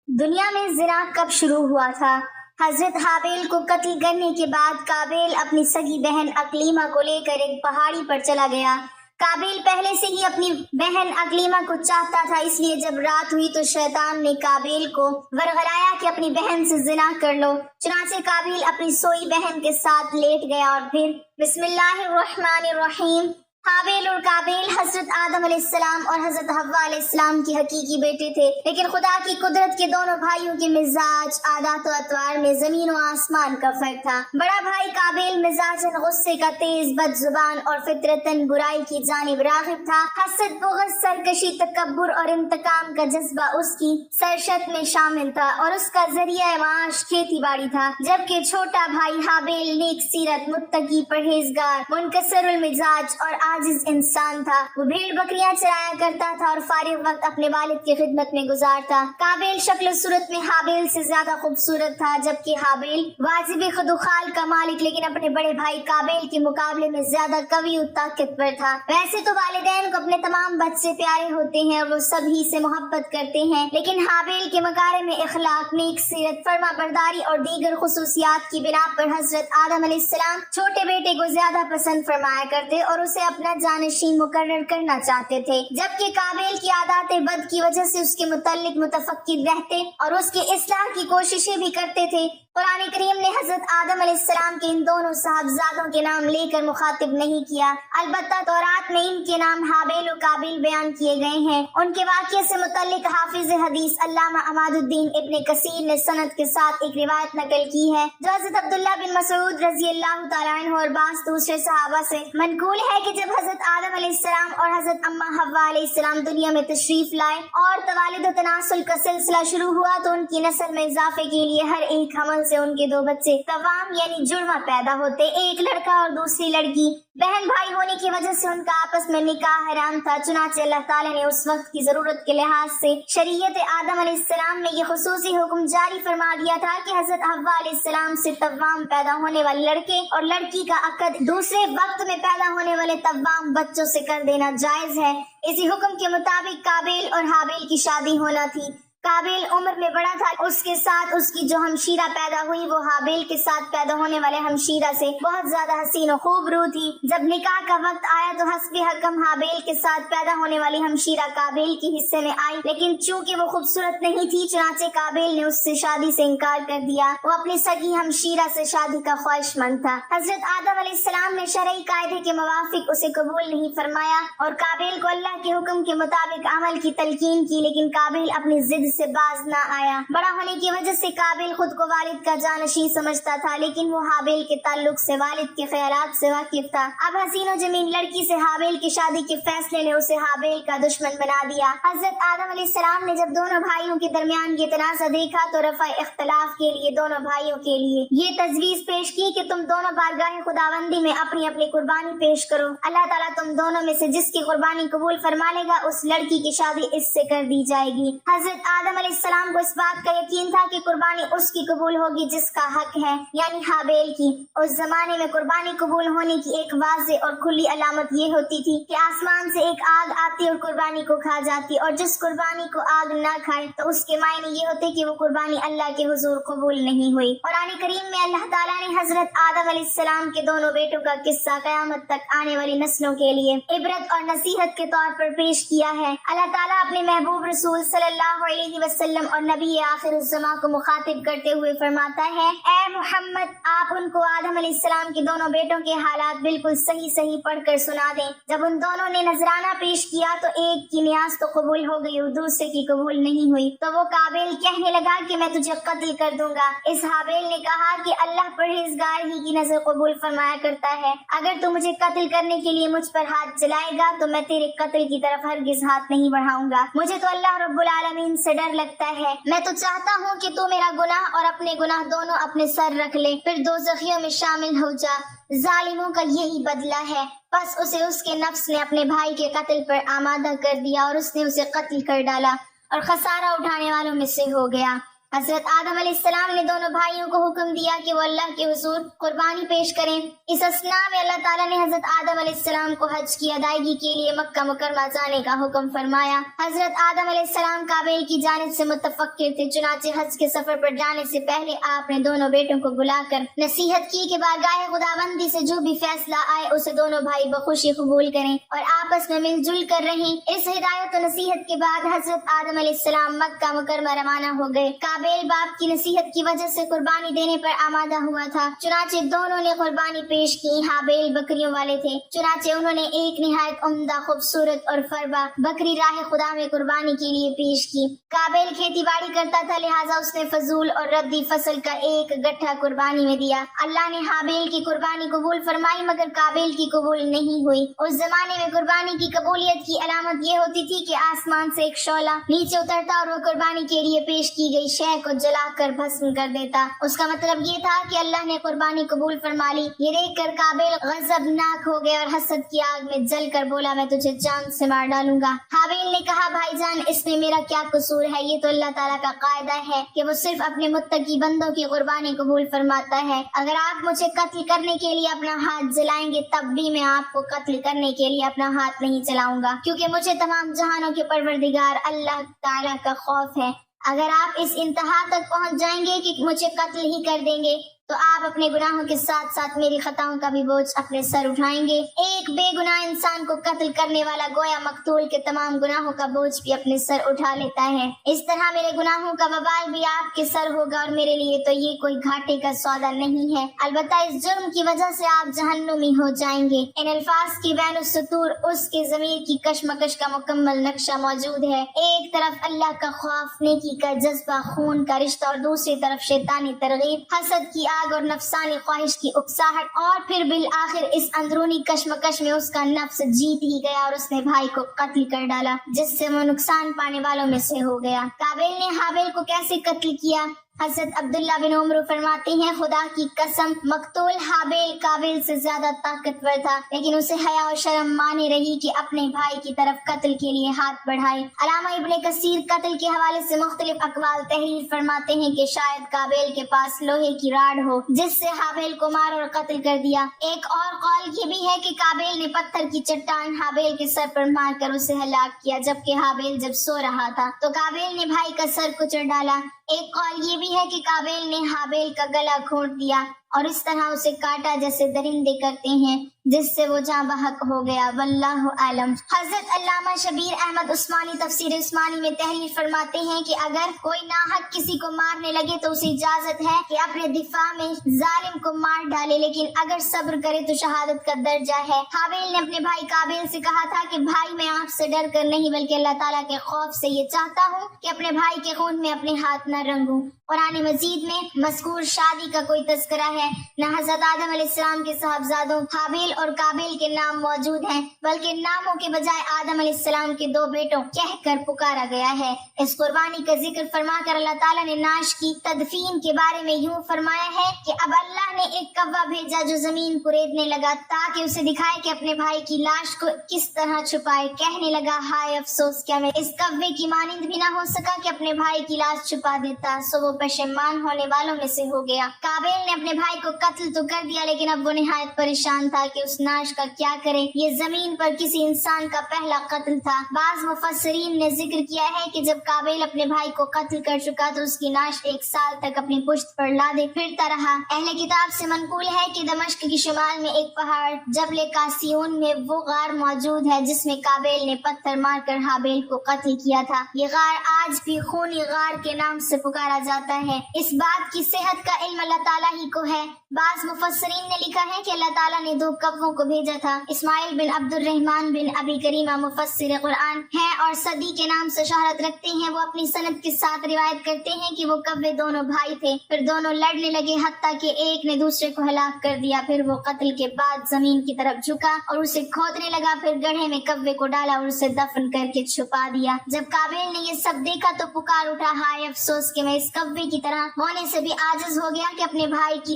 دنیا میں زنا کب شروع ہوا تھا؟ حضرت حابیل کو قتل کرنے کے بعد قابیل اپنی سگی بہن اقلیمہ کو لے کر ایک پہاڑی پر چلا گیا۔ قابیل پہلے سے ہی اپنی بہن اقلیمہ کو چاہتا تھا، اس لیے جب رات ہوئی تو شیطان نے قابیل کو ورغلایا کہ اپنی بہن سے زنا کر لو۔ چنانچہ قابیل اپنی سوئی بہن کے ساتھ لیٹ گیا اور پھر بسم اللہ الرحمن الرحیم۔ حابیل اور قابیل حضرت آدم علیہ السلام اور حضرت حوا علیہ السلام کی حقیقی بیٹے تھے، لیکن خدا کی قدرت کے دونوں بھائیوں کے مزاج، عادات و اطوار میں زمین و آسمان کا فرق تھا۔ بڑا بھائی قابیل مزاجاً غصے کا تیز، بد زبان اور فطرتاً برائی کی جانب راغب تھا۔ حسد، بغض، سرکشی، تکبر اور انتقام کا جذبہ اس کی سرشت میں شامل تھا اور اس کا ذریعہ معاش کھیتی باڑی تھا، جبکہ چھوٹا بھائی حابیل نیک سیرت، متقی، پرہیزگار، منکسر المزاج اور عاجز انسان تھا۔ وہ بھیڑ بکریاں چرایا کرتا تھا اور فارغ وقت اپنے والد کی خدمت میں گزارتا۔ قابیل شکل و صورت میں حابیل سے زیادہ خوبصورت تھا، جبکہ حابیل واجب خد و خال کا مالک لیکن اپنے بڑے بھائی قابیل کے مقابلے میں زیادہ قوی و طاقتور تھا۔ ویسے تو والدین کو اپنے تمام بچے پیارے ہوتے ہیں اور وہ سبھی سے محبت کرتے ہیں، لیکن حابیل کے مکارم اخلاق، نیک سیرت، فرما برداری اور دیگر خصوصیات کی بنا پر حضرت آدم علیہ السلام چھوٹے بیٹے کو زیادہ پسند فرمایا کرتے اور اسے اپنا جانشین مقرر کرنا چاہتے تھے، جبکہ قابیل کی عادات بد کی وجہ سے اس کے متعلق متفکر رہتے اور اس کی اصلاح کی کوششیں بھی کرتے تھے۔ قرآن کریم نے حضرت آدم علیہ السلام کے ان دونوں صاحبزادوں کے نام لے کر مخاطب نہیں کیا، البتہ تورات میں ان کے نام حابیل و قابیل بیان کیے گئے ہیں۔ ان کے واقعے سے متعلق حافظ حدیث علامہ عماد الدین ابن کثیر نے سند کے ساتھ ایک روایت نقل کی ہے جو حضرت عبداللہ بن مسعود رضی اللہ تعالیٰ عنہ اور بعض دوسرے صحابہ سے منقول ہے کہ جب حضرت آدم علیہ السلام اور حضرت اماں حوا علیہ السلام دنیا میں تشریف لائے اور توالد و تناسل کا سلسلہ شروع ہوا تو ان کی نسل میں اضافے کے لیے ہر ایک حمل سے ان کے دو بچے توام یعنی جڑواں پیدا ہوتے، ایک لڑکا اور دوسری لڑکی۔ بہن بھائی ہونے کی وجہ سے ان کا آپس میں نکاح حرام تھا، چنانچہ اللہ تعالیٰ نے اس وقت کی ضرورت کے لحاظ سے شریعت آدم علیہ السلام میں یہ خصوصی حکم جاری فرما دیا تھا کہ حضرت حوا علیہ السلام سے توام پیدا ہونے والے لڑکے اور لڑکی کا عقد دوسرے وقت میں پیدا ہونے والے توام بچوں سے کر دینا جائز ہے۔ اسی حکم کے مطابق قابیل اور حابیل کی شادی ہونا تھی۔ قابیل عمر میں بڑا تھا، اس کے ساتھ اس کی جو ہمشیرہ پیدا ہوئی وہ حابیل کے ساتھ پیدا ہونے والے ہمشیرہ سے بہت زیادہ حسین و خوب رو تھی۔ جب نکاح کا وقت آیا تو حسب حکم حابیل کے ساتھ پیدا ہونے والی ہمشیرہ قابیل کے حصے میں آئی، لیکن چونکہ وہ خوبصورت نہیں تھی چنانچہ قابیل نے اس سے شادی سے انکار کر دیا۔ وہ اپنی سگی ہمشیرہ سے شادی کا خواہش مند تھا۔ حضرت آدم علیہ السلام نے شرعی قاعدے کے موافق اسے قبول نہیں فرمایا اور قابیل کو اللہ کے حکم کے مطابق عمل کی تلقین کی، لیکن قابیل اپنی ضد سے باز نہ آیا۔ بڑا ہونے کی وجہ سے قابیل خود کو والد کا جانشین سمجھتا تھا، لیکن وہ حابیل کے تعلق سے والد کے خیالات سے واقف تھا۔ اب حسین و جمیل لڑکی سے حابیل کی شادی کے فیصلے نے اسے حابیل کا دشمن بنا دیا۔ حضرت آدم علیہ السلام نے جب دونوں بھائیوں کے درمیان یہ تنازع دیکھا تو رفع اختلاف کے لیے دونوں بھائیوں کے لیے یہ تجویز پیش کی کہ تم دونوں بارگاہ خداوندی میں اپنی اپنی قربانی پیش کرو، اللہ تعالیٰ تم دونوں میں سے جس کی قربانی قبول فرما لے گا اس لڑکی کی شادی اس سے کر دی جائے گی۔ حضرت آدم علیہ السلام کو اس بات کا یقین تھا کہ قربانی اس کی قبول ہوگی جس کا حق ہے، یعنی حابیل کی۔ اس زمانے میں قربانی قبول ہونے کی ایک واضح اور کھلی علامت یہ ہوتی تھی کہ آسمان سے ایک آگ آتی اور قربانی کو کھا جاتی، اور جس قربانی کو آگ نہ کھائے تو اس کے معنی یہ ہوتے کہ وہ قربانی اللہ کے حضور قبول نہیں ہوئی۔ قرآن کریم میں اللہ تعالیٰ نے حضرت آدم علیہ السلام کے دونوں بیٹوں کا قصہ قیامت تک آنے والی نسلوں کے لیے عبرت اور نصیحت کے طور پر پیش کیا ہے۔ اللہ تعالیٰ اپنے محبوب رسول صلی اللہ علیہ وسلم اور نبی آخر الزماں کو مخاطب کرتے ہوئے فرماتا ہے، اے محمد آپ ان کو آدم علیہ السلام کے دونوں بیٹوں کے حالات بالکل صحیح پڑھ کر سنا دیں۔ جب ان دونوں نے نذرانہ پیش کیا تو ایک کی نیاز تو قبول ہو گئی اور دوسرے کی قبول نہیں ہوئی، تو وہ قابیل کہنے لگا کہ میں تجھے قتل کر دوں گا۔ اس حابیل نے کہا کہ اللہ پرہیزگار ہی کی نظر قبول فرمایا کرتا ہے، اگر تو مجھے قتل کرنے کے لیے مجھ پر ہاتھ چلائے گا تو میں تیرے قتل کی طرف ہرگز ہاتھ نہیں بڑھاؤں گا۔ مجھے تو اللہ رب العالمین سے ڈر لگتا ہے، میں تو چاہتا ہوں کہ تو میرا گناہ اور اپنے گناہ دونوں اپنے سر رکھ لے، پھر دوزخیوں میں شامل ہو جا۔ ظالموں کا یہی بدلہ ہے۔ بس اسے اس کے نفس نے اپنے بھائی کے قتل پر آمادہ کر دیا اور اس نے اسے قتل کر ڈالا اور خسارہ اٹھانے والوں میں سے ہو گیا۔ حضرت آدم علیہ السلام نے دونوں بھائیوں کو حکم دیا کہ وہ اللہ کے حضور قربانی پیش کریں۔ اس اثناء میں اللہ تعالیٰ نے حضرت آدم علیہ السلام کو حج کی ادائیگی کے لیے مکہ مکرمہ جانے کا حکم فرمایا۔ حضرت آدم علیہ السلام قابیل کی جانب سے متفکر تھے، چنانچہ حج کے سفر پر جانے سے پہلے آپ نے دونوں بیٹوں کو بلا کر نصیحت کی کہ بارگاہ خداوندی سے جو بھی فیصلہ آئے اسے دونوں بھائی بخوشی قبول کریں اور آپس میں مل جل کر رہیں۔ اس ہدایت و نصیحت کے بعد حضرت آدم علیہ السلام مکہ مکرمہ روانہ ہو گئے۔ قابیل باپ کی نصیحت کی وجہ سے قربانی دینے پر آمادہ ہوا تھا، چنانچہ دونوں نے قربانی پیش کی۔ حابیل بکریوں والے تھے، چنانچہ انہوں نے ایک نہایت عمدہ خوبصورت اور فربا بکری راہ خدا میں قربانی کے لیے پیش کی۔ قابیل کھیتی باڑی کرتا تھا، لہٰذا اس نے فضول اور ردی فصل کا ایک گٹھا قربانی میں دیا۔ اللہ نے حابیل کی قربانی قبول فرمائی مگر قابیل کی قبول نہیں ہوئی۔ اس زمانے میں قربانی کی قبولیت کی علامت یہ ہوتی تھی کہ آسمان سے ایک شعلہ نیچے اترتا اور وہ قربانی کے لیے پیش کی گئی شے کو جلا کر بھسم کر دیتا۔ اس کا مطلب یہ تھا کہ اللہ نے قربانی قبول فرما لی۔ یہ دیکھ کر قابیل غضبناک ہو گیا اور حسد کی آگ میں جل کر بولا، میں تجھے جان سے مار ڈالوں گا۔ حابیل نے کہا، بھائی جان اس میں میرا کیا قصور ہے؟ یہ تو اللہ تعالیٰ کا قاعدہ ہے کہ وہ صرف اپنے متقی بندوں کی قربانی قبول فرماتا ہے۔ اگر آپ مجھے قتل کرنے کے لیے اپنا ہاتھ جلائیں گے تب بھی میں آپ کو قتل کرنے کے لیے اپنا ہاتھ نہیں چلاؤں گا، کیونکہ مجھے تمام جہانوں کے پروردگار اللہ تعالیٰ کا خوف ہے۔ اگر آپ اس انتہا تک پہنچ جائیں گے کہ مجھے قتل ہی کر دیں گے تو آپ اپنے گناہوں کے ساتھ ساتھ میری خطاؤں کا بھی بوجھ اپنے سر اٹھائیں گے۔ ایک بے گناہ انسان کو قتل کرنے والا گویا مقتول کے تمام گناہوں کا بوجھ بھی اپنے سر اٹھا لیتا ہے۔ اس طرح میرے گناہوں کا وبال بھی آپ کے سر ہوگا اور میرے لیے تو یہ کوئی گھاٹے کا سودا نہیں ہے، البتہ اس جرم کی وجہ سے آپ جہنمی ہو جائیں گے۔ ان الفاظ کی بین السطور اس کے ضمیر کی کشمکش کا مکمل نقشہ موجود ہے۔ ایک طرف اللہ کا خوف، نیکی کا جذبہ، خون کا رشتہ اور دوسری طرف شیطانی ترغیب، حسد کی اور نفسانی خواہش کی اکساہٹ، اور پھر بالآخر اس اندرونی کشمکش میں اس کا نفس جیت ہی گیا اور اس نے بھائی کو قتل کر ڈالا، جس سے وہ نقصان پانے والوں میں سے ہو گیا۔ قابیل نے حابیل کو کیسے قتل کیا؟ حضرت عبداللہ بن عمر فرماتے ہیں، خدا کی قسم مقتول حابیل قابیل سے زیادہ طاقتور تھا، لیکن اسے حیا و شرم مانے رہی کہ اپنے بھائی کی طرف قتل کے لیے ہاتھ بڑھائے۔ علامہ ابن کثیر قتل کے حوالے سے مختلف اقوال تحریر فرماتے ہیں کہ شاید قابیل کے پاس لوہے کی راڑ ہو جس سے حابیل کو مار اور قتل کر دیا۔ ایک اور قول یہ بھی ہے کہ قابیل نے پتھر کی چٹان حابیل کے سر پر مار کر اسے ہلاک کیا، جبکہ حابیل جب سو رہا تھا تو قابیل نے بھائی کا سر کچل ڈالا۔ ایک قول یہ بھی ہے کہ قابیل نے حابیل کا گلا گھونٹ دیا اور اس طرح اسے کاٹا جیسے درندے کرتے ہیں، جس سے وہ جاں بحق ہو گیا، واللہ اعلم۔ حضرت علامہ شبیر احمد عثمانی تفسیر عثمانی میں تحریر فرماتے ہیں کہ اگر کوئی ناحق کسی کو مارنے لگے تو اسے اجازت ہے کہ اپنے دفاع میں ظالم کو مار ڈالے، لیکن اگر صبر کرے تو شہادت کا درجہ ہے۔ حابیل نے اپنے بھائی قابیل سے کہا تھا کہ بھائی میں آپ سے ڈر کر نہیں بلکہ اللہ تعالیٰ کے خوف سے یہ چاہتا ہوں کہ اپنے بھائی کے خون میں اپنے ہاتھ نہ رنگوں۔ قرآن مجید میں مذکور شادی کا کوئی تذکرہ ہے، نہ حضرت آدم علیہ السلام کے صاحبزادوں حابیل اور قابیل کے نام موجود ہیں، بلکہ ناموں کے بجائے آدم علیہ السلام کے دو بیٹوں کہہ کر پکارا گیا ہے۔ اس قربانی کا ذکر فرما کر اللہ تعالیٰ نے نعش کی تدفین کے بارے میں یوں فرمایا ہے کہ اب اللہ نے ایک کوا بھیجا جو زمین کو ریدنے لگا تاکہ اسے دکھائے کہ اپنے بھائی کی لاش کو کس طرح چھپائے۔ کہنے لگا، ہائے افسوس، کیا میں اس کوے کی مانند بھی نہ ہو سکا کہ اپنے بھائی کی لاش چھپا دیتا، سو وہ پشیمان ہونے والوں میں سے ہو گیا۔ قابیل نے اپنے بھائی کو قتل تو کر دیا، لیکن اب وہ نہایت پریشان تھا کہ اس نعش کا کیا کرے۔ یہ زمین پر کسی انسان کا پہلا قتل تھا۔ بعض مفسرین نے ذکر کیا ہے کہ جب قابیل اپنے بھائی کو قتل کر چکا تو اس کی نعش 1 سال تک اپنی پشت پر لادے پھرتا رہا۔ اہل کتاب سے منقول ہے کہ دمشق کی شمال میں ایک پہاڑ جبل قاسیون میں وہ غار موجود ہے جس میں قابیل نے پتھر مار کر حابیل کو قتل کیا تھا۔ یہ غار آج بھی خونی غار کے نام سے پکارا جاتا ہے۔ اس بات کی صحت کا علم اللہ تعالیٰ ہی کو ہے۔ بعض مفسرین نے لکھا ہے کہ اللہ تعالیٰ نے 2 کووں کو بھیجا تھا۔ اسماعیل بن عبد الرحمن بن ابی کریمہ مفسر قرآن ہیں اور صدی کے نام سے شہرت رکھتے ہیں۔ وہ اپنی سند کے ساتھ روایت کرتے ہیں کہ وہ کوے دونوں بھائی تھے، پھر دونوں لڑنے لگے حتیٰ کہ ایک نے دوسرے کو ہلاک کر دیا۔ پھر وہ قتل کے بعد زمین کی طرف جھکا اور اسے کھودنے لگا، پھر گڑھے میں کوے کو ڈالا اور اسے دفن کر کے چھپا دیا۔ جب قابیل نے یہ سب دیکھا تو پکار اٹھا، ہائے افسوس کہ میں اس کوے کی طرح ہونے سے بھی عاجز ہو گیا کہ اپنے بھائی کی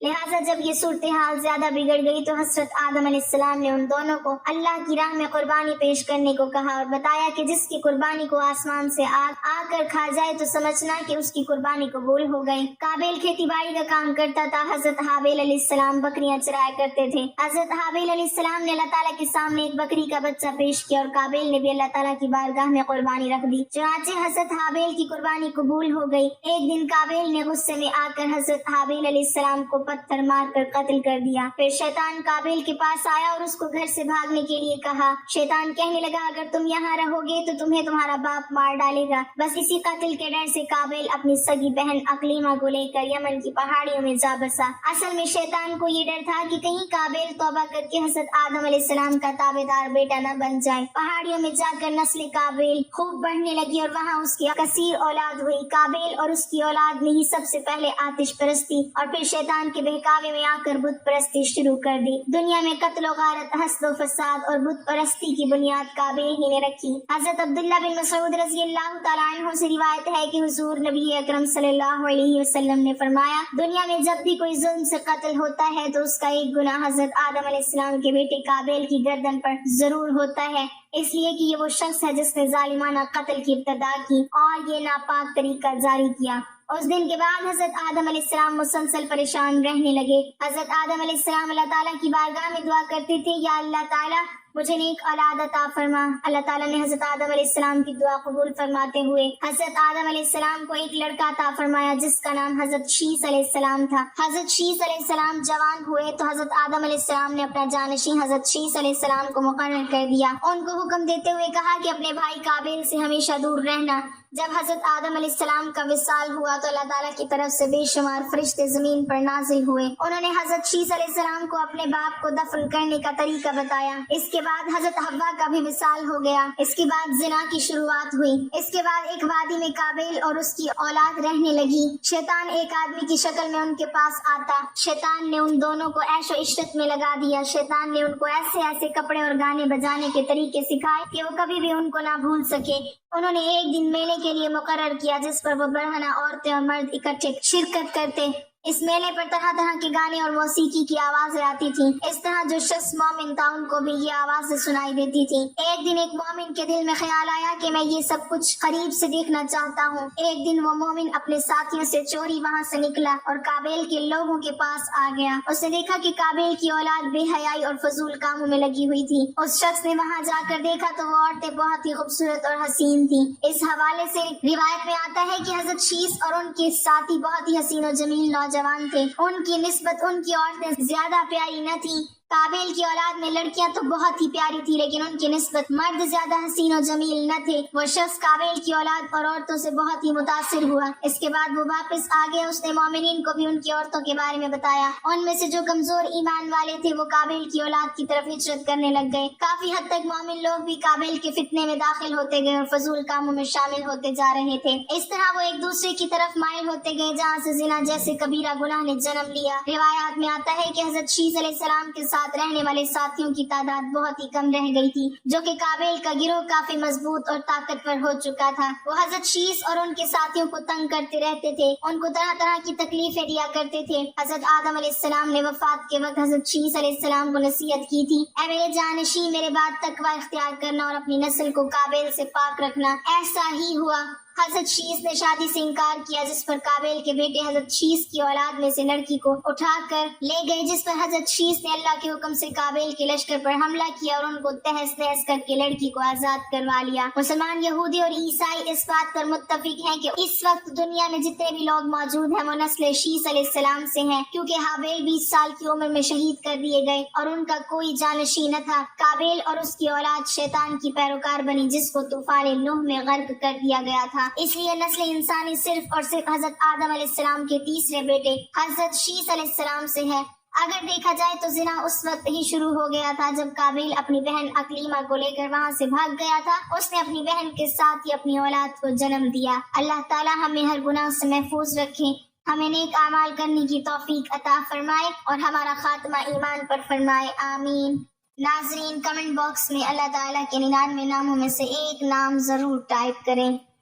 لہٰذا جب یہ صورتحال زیادہ بگڑ گئی تو حضرت آدم علیہ السلام نے ان دونوں کو اللہ کی راہ میں قربانی پیش کرنے کو کہا اور بتایا کہ جس کی قربانی کو آسمان سے آگ آ کر کھا جائے تو سمجھنا کہ اس کی قربانی قبول ہو گئی۔ قابیل کھیتی باڑی کا کام کرتا تھا، حضرت حابیل علیہ السلام بکریاں چرایا کرتے تھے۔ حضرت حابیل علیہ السلام نے اللہ تعالیٰ کے سامنے ایک بکری کا بچہ پیش کیا اور قابیل نے بھی اللہ تعالیٰ کی بارگاہ میں قربانی رکھ دی، چنانچہ حضرت حابیل کی قربانی قبول ہو گئی۔ ایک دن قابیل نے غصے میں آ کر حضرت حابیل علیہ السلام کو پتھر مار کر قتل کر دیا۔ پھر شیطان قابیل کے پاس آیا اور اس کو گھر سے بھاگنے کے لیے کہا۔ شیطان کہنے لگا اگر تم یہاں رہو گے تو تمہیں تمہارا باپ مار ڈالے گا۔ بس اسی قتل کے ڈر سے قابیل اپنی سگی بہن اقلیمہ کو لے کر یمن کی پہاڑیوں میں جا بسا۔ اصل میں شیطان کو یہ ڈر تھا کہ کہیں قابیل توبہ کر کے حضرت آدم علیہ السلام کا تابعدار بیٹا نہ بن جائے۔ پہاڑیوں میں جا کر نسل قابیل خوب بڑھنے لگی اور وہاں اس کی کثیر اولاد ہوئی۔ قابیل اور اس کی اولاد نے ہی سب سے پہلے آتش پرستی اور پھر شیطان کے بہکاوے میں آ کر بت پرستی شروع کر دی۔ دنیا میں قتل و غارت، حسد و فساد اور بت پرستی کی بنیاد قابیل ہی نے رکھی۔ حضرت عبداللہ بن مسعود رضی اللہ تعالیٰ عنہ سے روایت ہے کہ حضور نبی اکرم صلی اللہ علیہ وسلم نے فرمایا دنیا میں جب بھی کوئی ظلم سے قتل ہوتا ہے تو اس کا ایک گناہ حضرت آدم علیہ السلام کے بیٹے قابیل کی گردن پر ضرور ہوتا ہے، اس لیے کہ یہ وہ شخص ہے جس نے ظالمانہ قتل کی ابتدا کی اور یہ ناپاک طریقہ جاری کیا۔ اس دن کے بعد حضرت آدم علیہ السلام مسلسل پریشان رہنے لگے۔ حضرت آدم علیہ السلام اللہ تعالیٰ کی بارگاہ میں دعا کرتے تھے یا اللہ تعالیٰ مجھے نیک اولاد عطا فرما۔ اللہ تعالیٰ نے حضرت آدم علیہ السلام کی دعا قبول فرماتے ہوئے حضرت آدم علیہ السلام کو ایک لڑکا عطا فرمایا جس کا نام حضرت شیس علیہ السلام تھا۔ حضرت شیس علیہ السلام جوان ہوئے تو حضرت آدم علیہ السلام نے اپنا جانشین حضرت شیس علیہ السلام کو مقرر کر دیا۔ ان کو حکم دیتے ہوئے کہا کہ اپنے بھائی قابیل سے ہمیشہ دور رہنا۔ جب حضرت آدم علیہ السلام کا وصال ہوا تو اللہ تعالیٰ کی طرف سے بے شمار فرشتے زمین پر نازل ہوئے۔ انہوں نے حضرت شیس علیہ السلام کو اپنے باپ کو دفن کرنے کا طریقہ بتایا۔ اس کے بعد حضرت حوا کا بھی وصال ہو گیا۔ اس کے بعد زنا کی شروعات ہوئی۔ اس کے بعد ایک وادی میں قابیل اور اس کی اولاد رہنے لگی۔ شیطان ایک آدمی کی شکل میں ان کے پاس آتا۔ شیطان نے ان دونوں کو عیش و عشرت میں لگا دیا۔ شیطان نے ان کو ایسے ایسے کپڑے اور گانے بجانے کے طریقے سکھائے کہ وہ کبھی بھی ان کو نہ بھول سکے۔ انہوں نے ایک دن میلے کے لیے مقرر کیا جس پر وہ برہنہ عورتیں اور مرد اکٹھے شرکت کرتے۔ اس میلے پر طرح طرح کے گانے اور موسیقی کی آوازیں آتی تھیں۔ اس طرح جو شخص مومن تھا ان کو بھی یہ آوازیں سنائی دیتی تھی۔ ایک دن ایک مومن کے دل میں خیال آیا کہ میں یہ سب کچھ قریب سے دیکھنا چاہتا ہوں۔ ایک دن وہ مومن اپنے ساتھیوں سے چوری وہاں سے نکلا اور قابیل کے لوگوں کے پاس آ گیا۔ اس نے دیکھا کہ قابیل کی اولاد بے حیائی اور فضول کاموں میں لگی ہوئی تھی۔ اس شخص نے وہاں جا کر دیکھا تو وہ عورتیں بہت ہی خوبصورت اور حسین تھیں۔ اس حوالے سے روایت میں آتا ہے کہ حضرت شیس اور ان کے ساتھی بہت ہی حسین و جمیل نوجوان تھے۔ ان کی نسبت ان کی عورتیں زیادہ پیاری نہ تھیں۔ قابیل کی اولاد میں لڑکیاں تو بہت ہی پیاری تھی لیکن ان کی نسبت مرد زیادہ حسین و جمیل نہ تھے۔ وہ شخص قابیل کی اولاد اور عورتوں سے بہت ہی متاثر ہوا۔ اس کے بعد وہ واپس آ گیا۔ اس نے مومنین کو بھی ان کی عورتوں کے بارے میں بتایا۔ ان میں سے جو کمزور ایمان والے تھے وہ قابیل کی اولاد کی طرف ہجرت کرنے لگ گئے۔ کافی حد تک مومن لوگ بھی قابیل کے فتنے میں داخل ہوتے گئے اور فضول کاموں میں شامل ہوتے جا رہے تھے۔ اس طرح وہ ایک دوسرے کی طرف مائل ہوتے گئے جہاں سے زنا جیسے کبیرہ گناہ نے جنم لیا۔ روایات میں آتا ہے کہ حضرت شیس علیہ السلام کے ساتھ رہنے والے ساتھیوں کی تعداد بہت ہی کم رہ گئی تھی، جو کہ قابیل کا گروہ کافی مضبوط اور طاقتور ہو چکا تھا۔ وہ حضرت شیس اور ان کے ساتھیوں کو تنگ کرتے رہتے تھے، ان کو طرح طرح کی تکلیفیں دیا کرتے تھے۔ حضرت آدم علیہ السلام نے وفات کے وقت حضرت شیس علیہ السلام کو نصیحت کی تھی، اے میرے جانشین میرے بعد تقوی اختیار کرنا اور اپنی نسل کو قابیل سے پاک رکھنا۔ ایسا ہی ہوا۔ حضرت شیس نے شادی سے انکار کیا جس پر قابیل کے بیٹے حضرت شیس کی اولاد میں سے لڑکی کو اٹھا کر لے گئے، جس پر حضرت شیس نے اللہ کے حکم سے قابیل کے لشکر پر حملہ کیا اور ان کو تہس نہس کر کے لڑکی کو آزاد کروا لیا۔ مسلمان، یہودی اور عیسائی اس بات پر متفق ہیں کہ اس وقت دنیا میں جتنے بھی لوگ موجود ہیں وہ نسل شیس علیہ السلام سے ہیں، کیونکہ حابیل 20 سال کی عمر میں شہید کر دیے گئے اور ان کا کوئی جانشین نہ تھا۔ قابیل اور اس کی اولاد شیطان کی پیروکار بنی جس کو طوفان نوح میں غرق کر دیا گیا تھا۔ اس لیے نسل انسانی صرف اور صرف حضرت آدم علیہ السلام کے تیسرے بیٹے حضرت شیس علیہ السلام سے ہے۔ اگر دیکھا جائے تو زنا اس وقت ہی شروع ہو گیا تھا جب قابیل اپنی بہن اقلیمہ کو لے کر وہاں سے بھاگ گیا تھا۔ اس نے اپنی بہن کے ساتھ ہی اپنی اولاد کو جنم دیا۔ اللہ تعالی ہمیں ہر گناہ سے محفوظ رکھے، ہمیں نیک اعمال کرنے کی توفیق عطا فرمائے اور ہمارا خاتمہ ایمان پر فرمائے، آمین۔ ناظرین، کمنٹ باکس میں اللہ تعالیٰ کے 99 ناموں میں سے ایک نام ضرور ٹائپ کریں۔